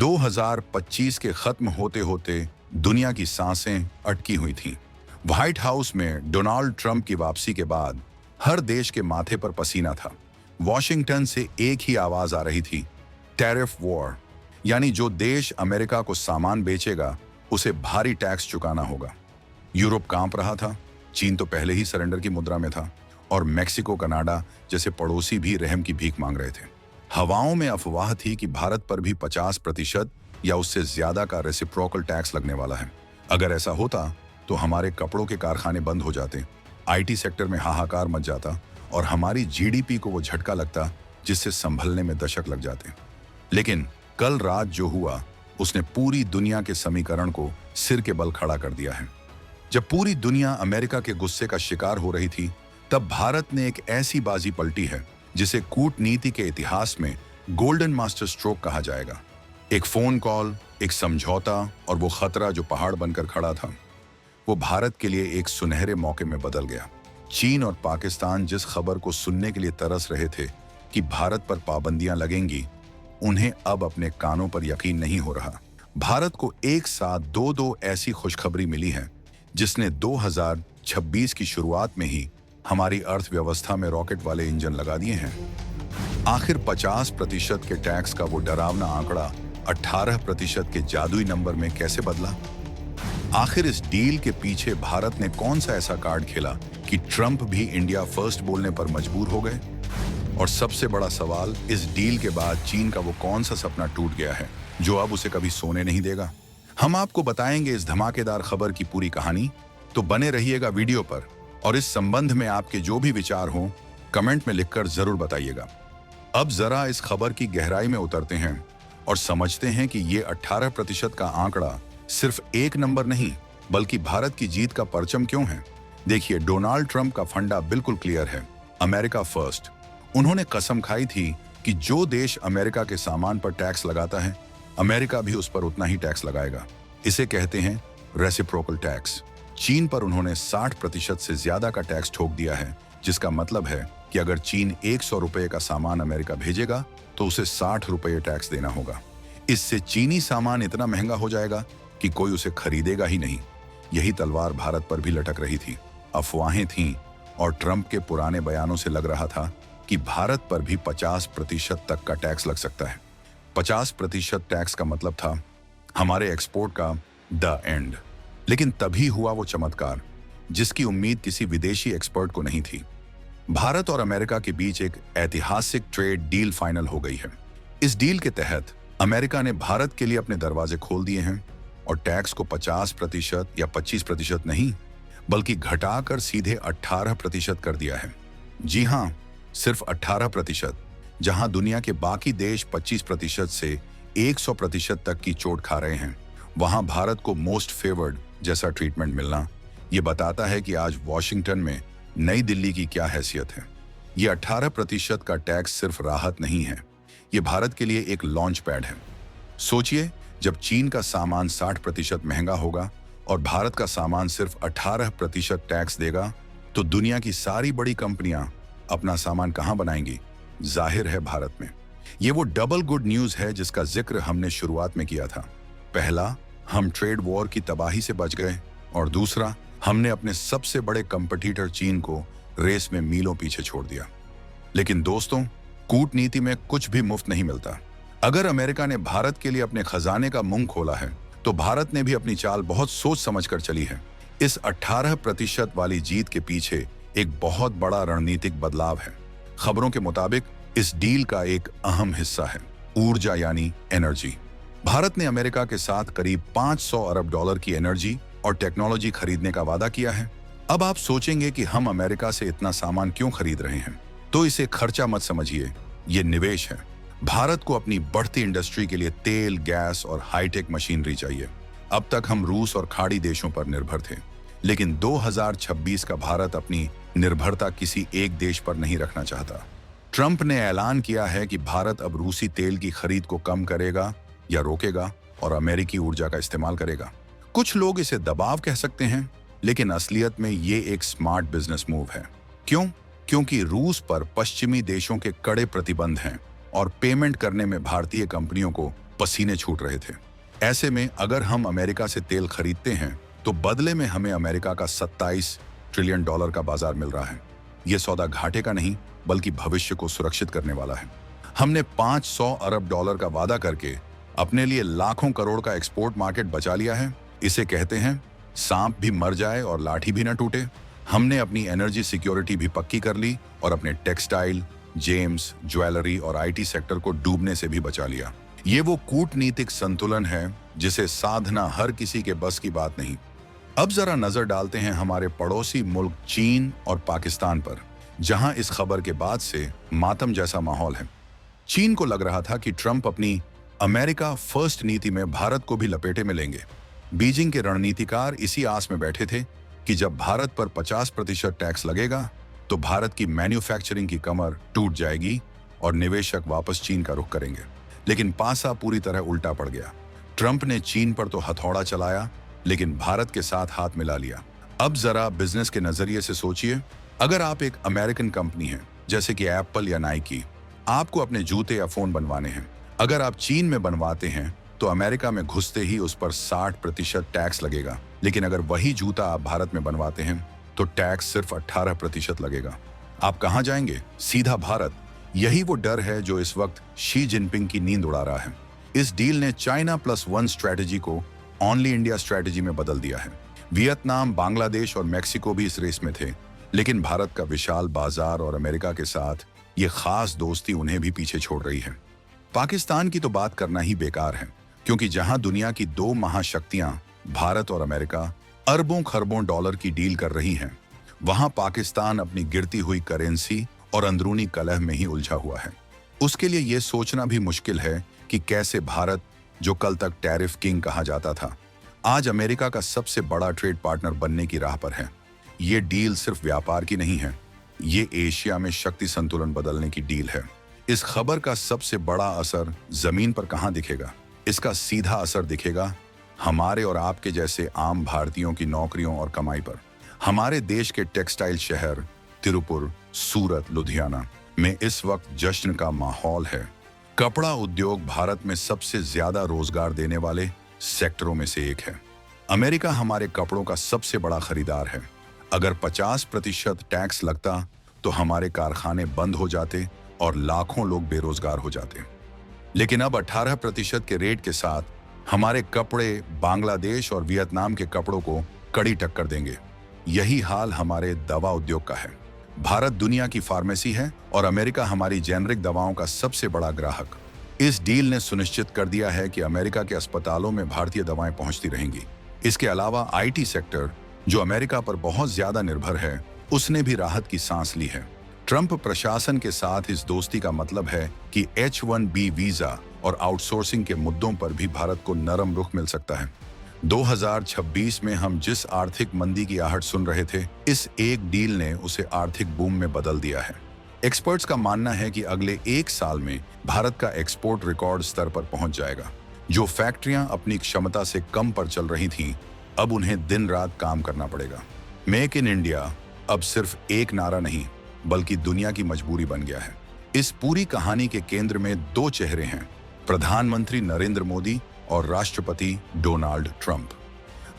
2025 के खत्म होते होते दुनिया की सांसें अटकी हुई थीं। व्हाइट हाउस में डोनाल्ड ट्रंप की वापसी के बाद हर देश के माथे पर पसीना था। वॉशिंगटन से एक ही आवाज आ रही थी, टैरिफ वॉर, यानी जो देश अमेरिका को सामान बेचेगा उसे भारी टैक्स चुकाना होगा। यूरोप कांप रहा था, चीन तो पहले ही सरेंडर की मुद्रा में था और मेक्सिको, कनाडा जैसे पड़ोसी भी रहम की भीख मांग रहे थे। हवाओं में अफवाह थी कि भारत पर भी 50% या उससे ज्यादा का रेसिप्रोकल टैक्स लगने वाला है। अगर ऐसा होता तो हमारे कपड़ों के कारखाने बंद हो जाते, आईटी सेक्टर में हाहाकार मच जाता और हमारी जीडीपी को वो झटका लगता जिससे संभलने में दशक लग जाते। लेकिन कल रात जो हुआ उसने पूरी दुनिया के समीकरण को सिर के बल खड़ा कर दिया है। जब पूरी दुनिया अमेरिका के गुस्से का शिकार हो रही थी, तब भारत ने एक ऐसी बाजी पलटी है जिसे कूटनीति के इतिहास में गोल्डन मास्टर स्ट्रोक कहा जाएगा। एक फोन कॉल, एक समझौता और वो खतरा जो पहाड़ बनकर खड़ा था, वो भारत के लिए एक सुनहरे मौके में बदल गया। चीन और पाकिस्तान जिस खबर को सुनने के लिए तरस रहे थे कि भारत पर पाबंदियां लगेंगी, उन्हें अब अपने कानों पर यकीन नहीं हो रहा। भारत को एक साथ दो ऐसी खुशखबरी मिली है जिसने 2026 की शुरुआत में ही हमारी अर्थव्यवस्था में रॉकेट वाले इंजन लगा दिए हैं। आखिर 50% के टैक्स का वो डरावना आंकड़ा 18% के जादुई नंबर में कैसे बदला? आखिर इस डील के पीछे भारत ने कौन सा ऐसा कार्ड खेला कि ट्रंप भी इंडिया फर्स्ट बोलने पर मजबूर हो गए? और सबसे बड़ा सवाल, इस डील के बाद चीन का वो कौन सा सपना टूट गया है जो अब उसे कभी सोने नहीं देगा? हम आपको बताएंगे इस धमाकेदार खबर की पूरी कहानी, तो बने रहिएगा वीडियो पर। और इस संबंध में आपके जो भी विचार हों, कमेंट में लिखकर जरूर बताइएगा। अब जरा इस खबर की गहराई में उतरते हैं और समझते हैं कि ये 18% का आंकड़ा सिर्फ एक नंबर नहीं, बल्कि भारत की जीत का परचम क्यों है। देखिए, डोनाल्ड ट्रंप का फंडा बिल्कुल क्लियर है, अमेरिका फर्स्ट। उन्होंने कसम खाई थी कि जो देश अमेरिका के सामान पर टैक्स लगाता है, अमेरिका भी उस पर उतना ही टैक्स लगाएगा। इसे कहते हैं रेसिप्रोकल टैक्स। चीन पर उन्होंने 60% से ज्यादा का टैक्स ठोक दिया है, जिसका मतलब है कि अगर चीन 100 रुपए का सामान अमेरिका भेजेगा तो उसे 60 रुपए टैक्स देना होगा। इससे चीनी सामान इतना महंगा हो जाएगा कि कोई उसे खरीदेगा ही नहीं। यही तलवार भारत पर भी लटक रही थी। अफवाहें थीं और ट्रंप के पुराने बयानों से लग रहा था कि भारत पर भी 50% तक का टैक्स लग सकता है। 50% टैक्स का मतलब था हमारे एक्सपोर्ट का द एंड। लेकिन तभी हुआ वो चमत्कार जिसकी उम्मीद किसी विदेशी एक्सपर्ट को नहीं थी। भारत और अमेरिका के बीच एक ऐतिहासिक ट्रेड डील फाइनल हो गई है। इस डील के तहत अमेरिका ने भारत के लिए अपने दरवाजे खोल दिए हैं और टैक्स को 50% या 25% नहीं, बल्कि घटाकर सीधे 18% कर दिया है। जी हाँ, सिर्फ 18%। जहां दुनिया के बाकी देश 25% से 100% तक की चोट खा रहे हैं, वहां भारत को मोस्ट फेवर्ड जैसा ट्रीटमेंट मिलना ये बताता है कि आज वॉशिंगटन में नई दिल्ली की क्या हैसियत है। ये 18% का टैक्स सिर्फ राहत नहीं है, ये भारत के लिए एक लॉन्च पैड है। सोचिए, जब चीन का सामान 60% महंगा होगा और भारत का सामान सिर्फ 18% टैक्स देगा, तो दुनिया की सारी बड़ी कंपनियां अपना सामान कहां बनाएंगी? जाहिर है, भारत में। ये वो डबल गुड न्यूज है जिसका जिक्र हमने शुरुआत में किया था। पहला, हम ट्रेड वॉर की तबाही से बच गए, और दूसरा, हमने अपने सबसे बड़े कंपटीटर चीन को रेस में मीलों पीछे छोड़ दिया। लेकिन दोस्तों, कूटनीति में कुछ भी मुफ्त नहीं मिलता। अगर अमेरिका ने भारत के लिए अपने खजाने का मुंह खोला है, तो भारत ने भी अपनी चाल बहुत सोच समझकर चली है। इस 18% वाली जीत के पीछे एक बहुत बड़ा रणनीतिक बदलाव है। खबरों के मुताबिक इस डील का एक अहम हिस्सा है ऊर्जा, यानी एनर्जी। भारत ने अमेरिका के साथ करीब $500 अरब की एनर्जी और टेक्नोलॉजी खरीदने का वादा किया है। अब आप सोचेंगे कि हम अमेरिका से इतना सामान क्यों खरीद रहे हैं? तो इसे खर्चा मत समझिए, ये निवेश है। भारत को अपनी बढ़ती इंडस्ट्री के लिए तेल, गैस और हाईटेक मशीनरी चाहिए। अब तक हम रूस और खाड़ी देशों पर निर्भर थे, लेकिन 2026 का भारत अपनी निर्भरता किसी एक देश पर नहीं रखना चाहता। ट्रंप ने ऐलान किया है कि भारत अब रूसी तेल की खरीद को कम करेगा या रोकेगा और अमेरिकी ऊर्जा का इस्तेमाल करेगा। कुछ लोग इसे दबाव कह सकते हैं, लेकिन असलियत में ये एक स्मार्ट बिजनेस मूव है। क्यों? क्योंकि रूस पर पश्चिमी देशों के कड़े प्रतिबंध हैं और पेमेंट करने में भारतीय कंपनियों को पसीने छूट रहे थे। ऐसे में अगर हम अमेरिका से तेल खरीदते हैं तो बदले में हमें अमेरिका का 27 ट्रिलियन डॉलर का बाजार मिल रहा है। यह सौदा घाटे का नहीं बल्कि भविष्य को सुरक्षित करने वाला है। हमने 500 अरब डॉलर का वादा करके अपने लिए लाखों करोड़ का एक्सपोर्ट मार्केट बचा लिया है। इसे कहते हैं सांप भी मर जाए और लाठी भी न टूटे। हमने अपनी एनर्जी सिक्योरिटी भी पक्की कर ली और अपने टेक्सटाइल, जेम्स, ज्वेलरी और आईटी सेक्टर को डूबने से भी बचा लिया। ये वो कूटनीतिक संतुलन है जिसे साधना हर किसी के बस की बात नहीं। अब जरा नजर डालते हैं हमारे पड़ोसी मुल्क चीन और पाकिस्तान पर, जहां इस खबर के बाद से मातम जैसा माहौल है। चीन को लग रहा था कि ट्रंप अपनी अमेरिका फर्स्ट नीति में भारत को भी लपेटे में लेंगे। बीजिंग के रणनीतिकार इसी आस में बैठे थे कि जब भारत पर 50% टैक्स लगेगा तो भारत की मैन्युफैक्चरिंग की कमर टूट जाएगी और निवेशक वापस चीन का रुख करेंगे। लेकिन पासा पूरी तरह उल्टा पड़ गया। ट्रंप ने चीन पर तो हथौड़ा चलाया लेकिन भारत के साथ हाथ मिला लिया। अब जरा बिजनेस के नजरिए से सोचिए, अगर आप एक अमेरिकन कंपनी हैं जैसे कि एप्पल या नाइकी, आपको अपने जूते या फोन बनवाने हैं। अगर आप चीन में बनवाते हैं तो अमेरिका में घुसते ही उस पर 60% टैक्स लगेगा। लेकिन अगर वही जूता आप भारत में बनवाते हैं तो टैक्स सिर्फ 18% लगेगा। आप कहां जाएंगे? सीधा भारत। यही वो डर है जो इस वक्त शी जिनपिंग की नींद उड़ा रहा है। इस डील ने चाइना +1 स्ट्रैटेजी को ओनली इंडिया स्ट्रैटेजी में बदल दिया है। वियतनाम, बांग्लादेश और मेक्सिको भी इस रेस में थे, लेकिन भारत का विशाल बाजार और अमेरिका के साथ ये खास दोस्ती उन्हें भी पीछे छोड़ रही है। पाकिस्तान की तो बात करना ही बेकार है, क्योंकि जहां दुनिया की 2 महाशक्तियां भारत और अमेरिका अरबों खरबों डॉलर की डील कर रही हैं, वहां पाकिस्तान अपनी गिरती हुई करेंसी और अंदरूनी कलह में ही उलझा हुआ है। उसके लिए यह सोचना भी मुश्किल है कि कैसे भारत, जो कल तक टैरिफ किंग कहा जाता था, आज अमेरिका का सबसे बड़ा ट्रेड पार्टनर बनने की राह पर है। ये डील सिर्फ व्यापार की नहीं है, ये एशिया में शक्ति संतुलन बदलने की डील है। इस खबर का सबसे बड़ा असर जमीन पर कहां दिखेगा? इसका सीधा असर दिखेगा हमारे और आपके जैसे आम भारतीयों की नौकरियों और कमाई पर। हमारे देश के टेक्सटाइल शहर तिरुपुर, सूरत, लुधियाना में इस वक्त जश्न का माहौल है। कपड़ा उद्योग भारत में सबसे ज्यादा रोजगार देने वाले सेक्टरों में से एक है। अमेरिका हमारे कपड़ों का सबसे बड़ा खरीदार है। अगर 50% टैक्स लगता तो हमारे कारखाने बंद हो जाते और लाखों लोग बेरोजगार हो जाते। लेकिन अब 18% के रेट के साथ हमारे कपड़े बांग्लादेश और वियतनाम के कपड़ों को कड़ी टक्कर देंगे। यही हाल हमारे दवा उद्योग का है। भारत दुनिया की फार्मेसी है और अमेरिका हमारी जेनरिक दवाओं का सबसे बड़ा ग्राहक। इस डील ने सुनिश्चित कर दिया है कि अमेरिका के अस्पतालों में भारतीय दवाएं पहुंचती रहेंगी। इसके अलावा आईटी सेक्टर, जो अमेरिका पर बहुत ज्यादा निर्भर है, उसने भी राहत की सांस ली है। ट्रंप प्रशासन के साथ इस दोस्ती का मतलब है कि H-1B वीजा और आउटसोर्सिंग के मुद्दों पर भी भारत को नरम रुख मिल सकता है। 2026 में हम जिस आर्थिक मंदी की आहट सुन रहे थे, इस एक डील ने उसे आर्थिक बूम में बदल दिया है। एक्सपर्ट्स का मानना है कि अगले 1 साल में भारत का एक्सपोर्ट रिकॉर्ड स्तर पर पहुंच जाएगा। जो फैक्ट्रियां अपनी क्षमता से कम पर चल रही थीं, अब उन्हें दिन रात काम करना पड़ेगा। मेक इन इंडिया अब सिर्फ एक नारा नहीं बल्कि दुनिया की मजबूरी बन गया है। इस पूरी कहानी के केंद्र में 2 चेहरे हैं, प्रधानमंत्री नरेंद्र मोदी और राष्ट्रपति डोनाल्ड ट्रंप।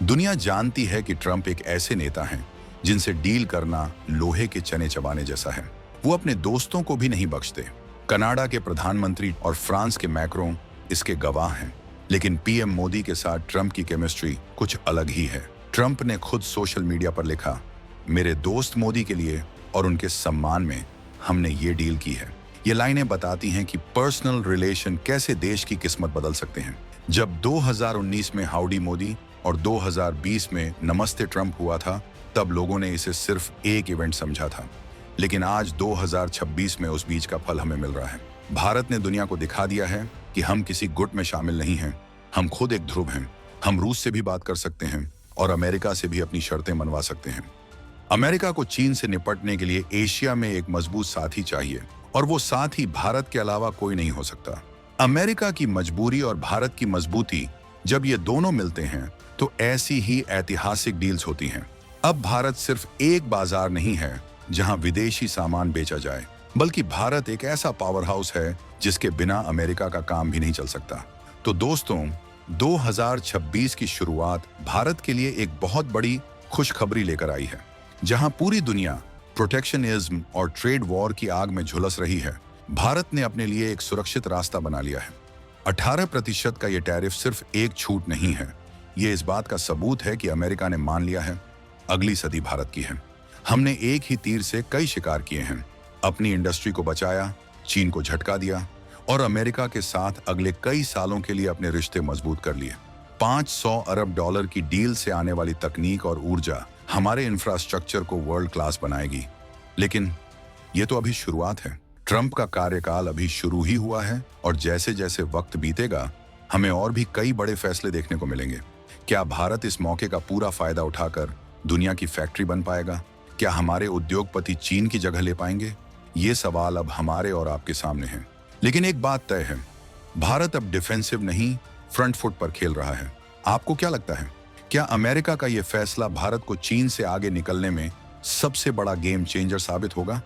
दुनिया जानती है कि ट्रंप एक ऐसे नेता हैं जिनसे डील करना लोहे के चने चबाने जैसा है। वो अपने दोस्तों को भी नहीं बख्शते। कनाडा के प्रधानमंत्री और फ्रांस के मैक्रों इसके गवाह हैं। लेकिन पीएम मोदी के साथ ट्रंप की केमिस्ट्री कुछ अलग ही है। ट्रंप ने खुद सोशल मीडिया पर लिखा, मेरे दोस्त मोदी के लिए और उनके सम्मान में हमने ये डील की है। ये लाइनें बताती हैं कि पर्सनल रिलेशन कैसे देश की किस्मत बदल सकते हैं। जब 2019 में हाउडी मोदी और 2020 में नमस्ते ट्रंप हुआ था, तब लोगों ने इसे सिर्फ एक इवेंट समझा था। लेकिन आज 2026 में उस बीच का फल हमें मिल रहा है। भारत ने दुनिया को दिखा दिया है कि हम किसी गुट में शामिल नहीं हैं। हम खुद एक ध्रुव हैं। हम रूस से भी बात कर सकते हैं और अमेरिका से भी अपनी शर्तें मनवा सकते हैं। अमेरिका को चीन से निपटने के लिए एशिया में एक मजबूत साथी चाहिए और वो साथी भारत के अलावा कोई नहीं हो सकता। अमेरिका की मजबूरी और भारत की मजबूती, जब ये दोनों मिलते हैं तो ऐसी ही ऐतिहासिक डील्स होती हैं। अब भारत सिर्फ एक बाजार नहीं है जहां विदेशी सामान बेचा जाए, बल्कि भारत एक ऐसा पावर हाउस है जिसके बिना अमेरिका का काम भी नहीं चल सकता। तो दोस्तों, 2026 की शुरुआत भारत के लिए एक बहुत बड़ी खुशखबरी लेकर आई है। जहां पूरी दुनिया प्रोटेक्शनिज्म और ट्रेड वॉर की आग में झुलस रही है, भारत ने अपने लिए एक सुरक्षित रास्ता बना लिया है। 18% का ये टैरिफ सिर्फ एक छूट नहीं है, ये इस बात का सबूत है कि अमेरिका ने मान लिया है अगली सदी भारत की है। हमने एक ही तीर से कई शिकार किए हैं, अपनी इंडस्ट्री को बचाया, चीन को झटका दिया और अमेरिका के साथ अगले कई सालों के लिए अपने रिश्ते मजबूत कर लिए। 500 अरब डॉलर की डील से आने वाली तकनीक और ऊर्जा हमारे इंफ्रास्ट्रक्चर को वर्ल्ड क्लास बनाएगी। लेकिन ये तो अभी शुरुआत है। ट्रंप का कार्यकाल अभी शुरू ही हुआ है और जैसे जैसे वक्त बीतेगा, हमें और भी कई बड़े फैसले देखने को मिलेंगे। क्या भारत इस मौके का पूरा फायदा उठाकर दुनिया की फैक्ट्री बन पाएगा? क्या हमारे उद्योगपति चीन की जगह ले पाएंगे? ये सवाल अब हमारे और आपके सामने हैं। लेकिन एक बात तय है, भारत अब डिफेंसिव नहीं, फ्रंट फुट पर खेल रहा है। आपको क्या लगता है, क्या अमेरिका का यह फैसला भारत को चीन से आगे निकलने में सबसे बड़ा गेम चेंजर साबित होगा?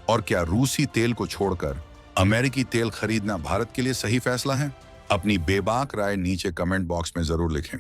और क्या रूसी तेल को छोड़कर अमेरिकी तेल खरीदना भारत के लिए सही फैसला है? अपनी बेबाक राय नीचे कमेंट बॉक्स में जरूर लिखें।